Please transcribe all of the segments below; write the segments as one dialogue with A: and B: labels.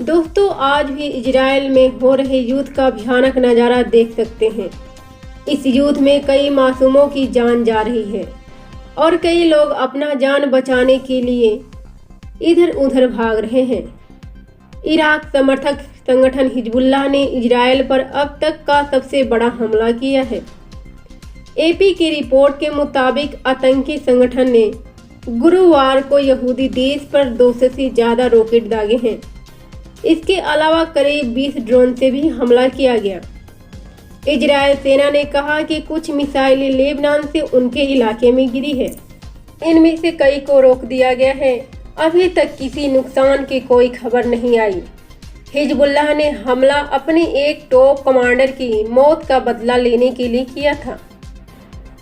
A: दोस्तों, आज भी इजराइल में हो रहे युद्ध का भयानक नज़ारा देख सकते हैं। इस युद्ध में कई मासूमों की जान जा रही है और कई लोग अपना जान बचाने के लिए इधर उधर भाग रहे हैं। इराक समर्थक संगठन हिजबुल्लाह ने इजराइल पर अब तक का सबसे बड़ा हमला किया है। एपी की रिपोर्ट के मुताबिक आतंकी संगठन ने गुरुवार को यहूदी देश पर 200 से ज़्यादा रॉकेट दागे हैं। इसके अलावा करीब 20 ड्रोन से भी हमला किया गया। इजराइल सेना ने कहा कि कुछ मिसाइलें लेबनान से उनके इलाके में गिरी है। इनमें से कई को रोक दिया गया है। अभी तक किसी नुकसान की कोई खबर नहीं आई। हिजबुल्लाह ने हमला अपने एक टॉप कमांडर की मौत का बदला लेने के लिए किया था।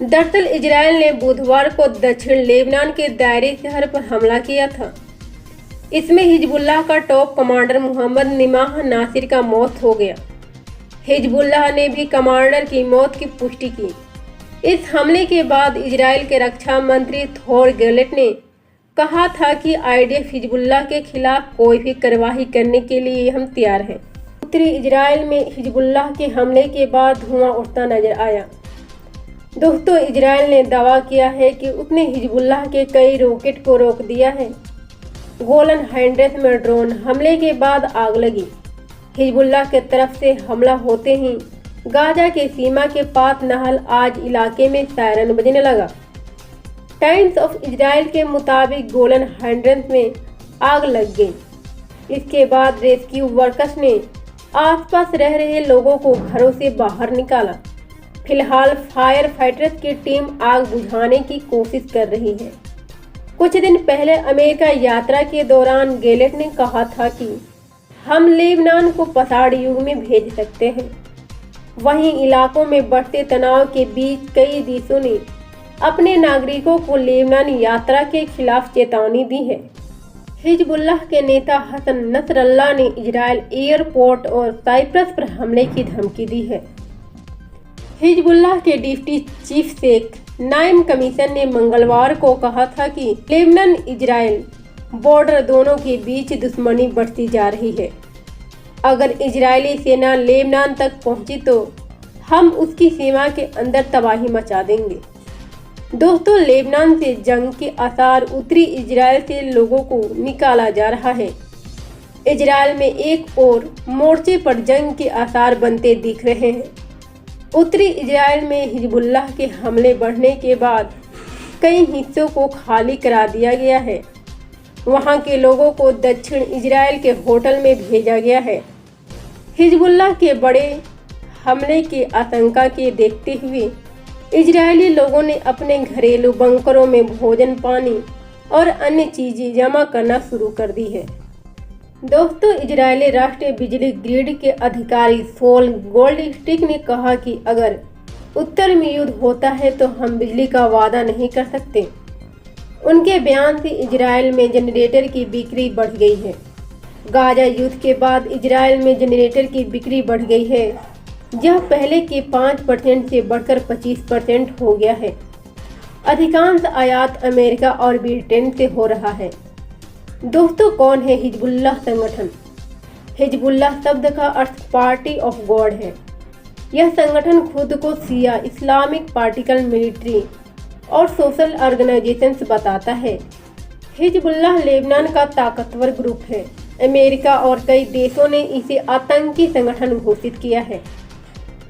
A: दरअसल इजराइल ने बुधवार को दक्षिण लेबनान के दायरे शहर पर हमला किया था। इसमें हिजबुल्लाह का टॉप कमांडर मोहम्मद निमाह नासिर का मौत हो गया। हिजबुल्लाह ने भी कमांडर की मौत की पुष्टि की। इस हमले के बाद इजराइल के रक्षा मंत्री थोर गैलेट ने कहा था कि आईडीएफ हिजबुल्लाह के खिलाफ कोई भी कार्रवाई करने के लिए हम तैयार हैं। उत्तरी इजराइल में हिजबुल्लाह के हमले के बाद धुआं उठता नजर आया। दोस्तों, इजराइल ने दावा किया है कि उसने हिजबुल्लाह के कई रॉकेट को रोक दिया है। गोलन हाइट्स में ड्रोन हमले के बाद आग लगी। हिजबुल्लाह के तरफ से हमला होते ही गाजा के सीमा के पास नहल आज इलाके में सायरन बजने लगा। टाइम्स ऑफ इजराइल के मुताबिक गोलन हाइट्स में आग लग गई। इसके बाद रेस्क्यू वर्कर्स ने आसपास रह रहे लोगों को घरों से बाहर निकाला। फिलहाल फायर फाइटर्स की टीम आग बुझाने की कोशिश कर रही है। कुछ दिन पहले अमेरिका यात्रा के दौरान गैलेट ने कहा था कि हम लेबनान को पसाड़ युग में भेज सकते हैं। वहीं इलाकों में बढ़ते तनाव के बीच कई देशों ने अपने नागरिकों को लेबनान यात्रा के खिलाफ चेतावनी दी है। हिजबुल्लाह के नेता हसन नसरल्लाह ने इजराइल एयरपोर्ट और साइप्रस पर हमले की धमकी दी है। हिजबुल्लाह के डिप्टी चीफ शेख नाइम कमीशन ने मंगलवार को कहा था कि लेबनान इजराइल बॉर्डर दोनों के बीच दुश्मनी बढ़ती जा रही है। अगर इजरायली सेना लेबनान तक पहुंची तो हम उसकी सीमा के अंदर तबाही मचा देंगे। दोस्तों, लेबनान से जंग के आसार उत्तरी इजराइल से लोगों को निकाला जा रहा है। इजराइल में एक और मोर्चे पर जंग के आसार बनते दिख रहे हैं। उत्तरी इजराइल में हिजबुल्लाह के हमले बढ़ने के बाद कई हिस्सों को खाली करा दिया गया है। वहां के लोगों को दक्षिण इजराइल के होटल में भेजा गया है। हिजबुल्लाह के बड़े हमले की आशंका के देखते हुए इजरायली लोगों ने अपने घरेलू बंकरों में भोजन, पानी और अन्य चीजें जमा करना शुरू कर दी है। दोस्तों, इजरायली राष्ट्रीय बिजली ग्रिड के अधिकारी सोल गोल्डस्टिक ने कहा कि अगर उत्तर में युद्ध होता है तो हम बिजली का वादा नहीं कर सकते। उनके बयान से इजराइल में जनरेटर की बिक्री बढ़ गई है। गाजा युद्ध के बाद इजराइल में जनरेटर की बिक्री बढ़ गई है। यह पहले के 5% से बढ़कर 25% हो गया है। अधिकांश आयात अमेरिका और ब्रिटेन से हो रहा है। दोस्तों, कौन है हिजबुल्लाह संगठन? हिजबुल्लाह शब्द का अर्थ पार्टी ऑफ गॉड है। यह संगठन खुद को शिया इस्लामिक पार्टिकल मिलिट्री और सोशल ऑर्गेनाइजेशंस बताता है। हिजबुल्लाह लेबनान का ताकतवर ग्रुप है। अमेरिका और कई देशों ने इसे आतंकी संगठन घोषित किया है।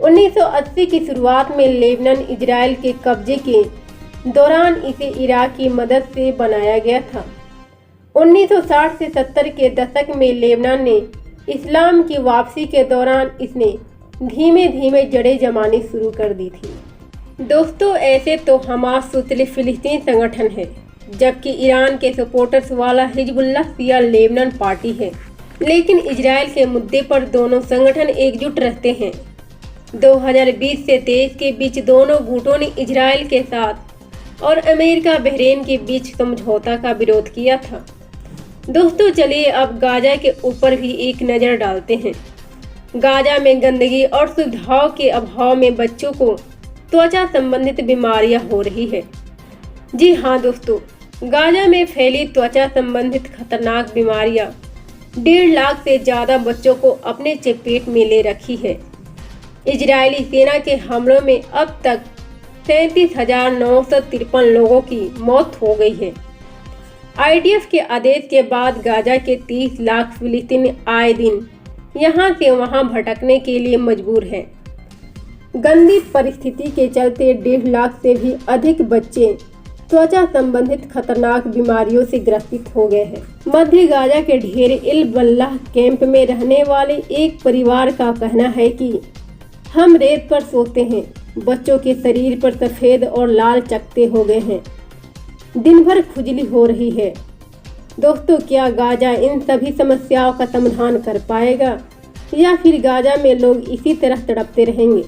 A: 1980 की शुरुआत में लेबनान इजराइल के कब्जे के दौरान इसे इराक की मदद से बनाया गया था। 1960 से 70 के दशक में लेबनान ने इस्लाम की वापसी के दौरान इसने धीमे धीमे जड़ें जमानी शुरू कर दी थी। दोस्तों, ऐसे तो हमास सोशलिस्ट फिलिस्तीन संगठन है, जबकि ईरान के सपोर्टर्स वाला हिजबुल्लाह शिया लेबनान पार्टी है। लेकिन इजराइल के मुद्दे पर दोनों संगठन एकजुट रहते हैं। 2020 से 23 के बीच दोनों गुटों ने इजराइल के साथ और अमेरिका बहरीन के बीच समझौता का विरोध किया था। दोस्तों, चलिए अब गाजा के ऊपर भी एक नज़र डालते हैं। गाजा में गंदगी और सुविधाओं के अभाव में बच्चों को त्वचा संबंधित बीमारियां हो रही है। जी हाँ दोस्तों, गाजा में फैली त्वचा संबंधित खतरनाक बीमारियां 1.5 लाख से ज़्यादा बच्चों को अपने चपेट में ले रखी है। इजरायली सेना के हमलों में अब तक 37,953 लोगों की मौत हो गई है। IDF के आदेश के बाद गाजा के 30 लाख फिलिस्तीनी आए दिन यहाँ से वहाँ भटकने के लिए मजबूर हैं। गंदी परिस्थिति के चलते 1.5 लाख से भी अधिक बच्चे त्वचा संबंधित खतरनाक बीमारियों से ग्रसित हो गए हैं। मध्य गाजा के ढेर इल बल्लाह कैंप में रहने वाले एक परिवार का कहना है कि हम रेत पर सोते हैं, बच्चों के शरीर पर सफ़ेद और लाल चकत्ते हो गए हैं, दिन भर खुजली हो रही है। दोस्तों, क्या गाजा इन सभी समस्याओं का समाधान कर पाएगा या फिर गाजा में लोग इसी तरह तड़पते रहेंगे?